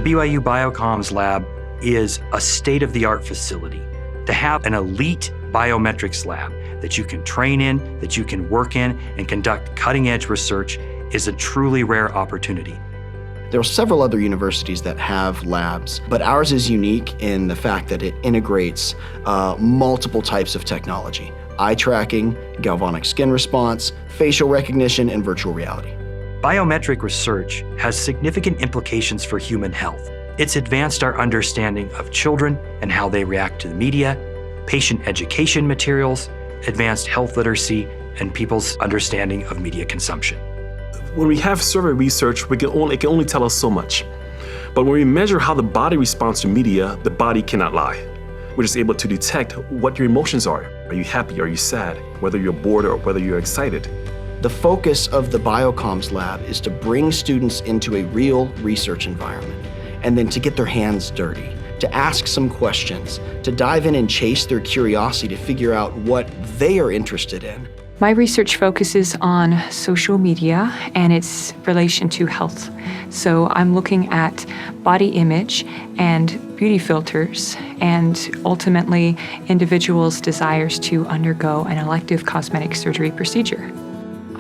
BYU BioComms lab is a state-of-the-art facility. To have an elite biometrics lab that you can train in, that you can work in, and conduct cutting-edge research is a truly rare opportunity. There are several other universities that have labs, but ours is unique in the fact that it integrates multiple types of technology: eye tracking, galvanic skin response, facial recognition, and virtual reality. Biometric research has significant implications for human health. It's advanced our understanding of children and how they react to the media, patient education materials, advanced health literacy, and people's understanding of media consumption. When we have survey research, it can only tell us so much. But when we measure how the body responds to media, the body cannot lie. We're just able to detect what your emotions are. Are you happy? Are you sad? Whether you're bored or whether you're excited. The focus of the BioComms lab is to bring students into a real research environment, and then to get their hands dirty, to ask some questions, to dive in and chase their curiosity to figure out what they are interested in. My research focuses on social media and its relation to health. So I'm looking at body image and beauty filters and ultimately individuals' desires to undergo an elective cosmetic surgery procedure.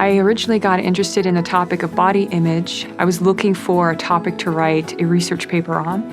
I originally got interested in the topic of body image. I was looking for a topic to write a research paper on,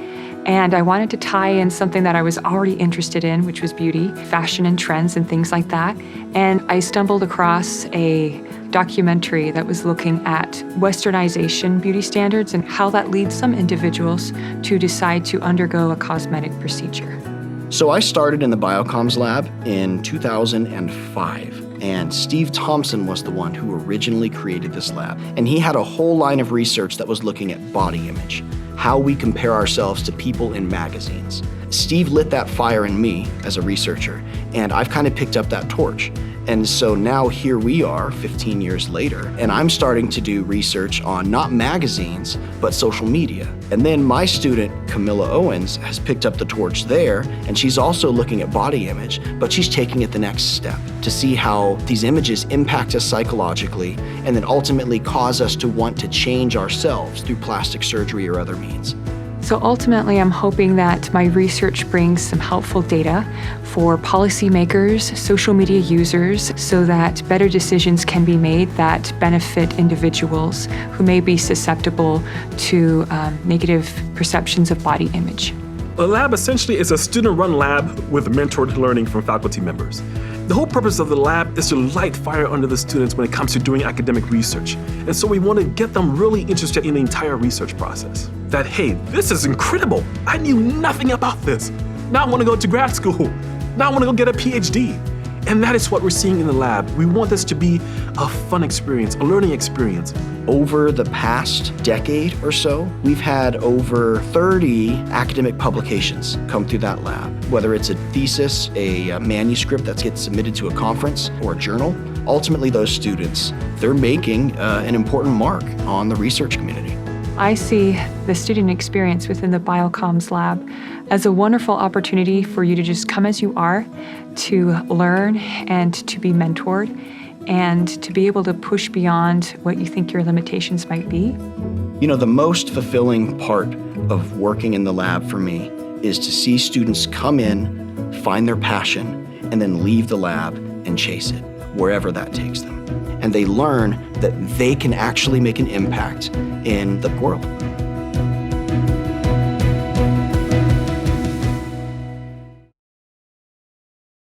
and I wanted to tie in something that I was already interested in, which was beauty, fashion and trends and things like that. And I stumbled across a documentary that was looking at westernization beauty standards and how that leads some individuals to decide to undergo a cosmetic procedure. So I started in the BioComms lab in 2005. And Steve Thompson was the one who originally created this lab. And he had a whole line of research that was looking at body image, how we compare ourselves to people in magazines. Steve lit that fire in me as a researcher, and I've kind of picked up that torch. And so now here we are 15 years later, and I'm starting to do research on not magazines, but social media. And then my student, Camilla Owens, has picked up the torch there, and she's also looking at body image, but she's taking it the next step to see how these images impact us psychologically and then ultimately cause us to want to change ourselves through plastic surgery or other means. So ultimately, I'm hoping that my research brings some helpful data for policymakers, social media users, so that better decisions can be made that benefit individuals who may be susceptible to negative perceptions of body image. A lab essentially is a student-run lab with mentored learning from faculty members. The whole purpose of the lab is to light fire under the students when it comes to doing academic research. And so we want to get them really interested in the entire research process. That, hey, this is incredible. I knew nothing about this. Now I want to go to grad school. Now I want to go get a PhD. And that is what we're seeing in the lab. We want this to be a fun experience, a learning experience. Over the past decade or so, we've had over 30 academic publications come through that lab. Whether it's a thesis, a manuscript that gets submitted to a conference, or a journal, ultimately those students, they're making an important mark on the research community. I see the student experience within the BioComms lab as a wonderful opportunity for you to just come as you are, to learn and to be mentored, and to be able to push beyond what you think your limitations might be. You know, the most fulfilling part of working in the lab for me is to see students come in, find their passion, and then leave the lab and chase it, wherever that takes them. And they learn that they can actually make an impact in the world.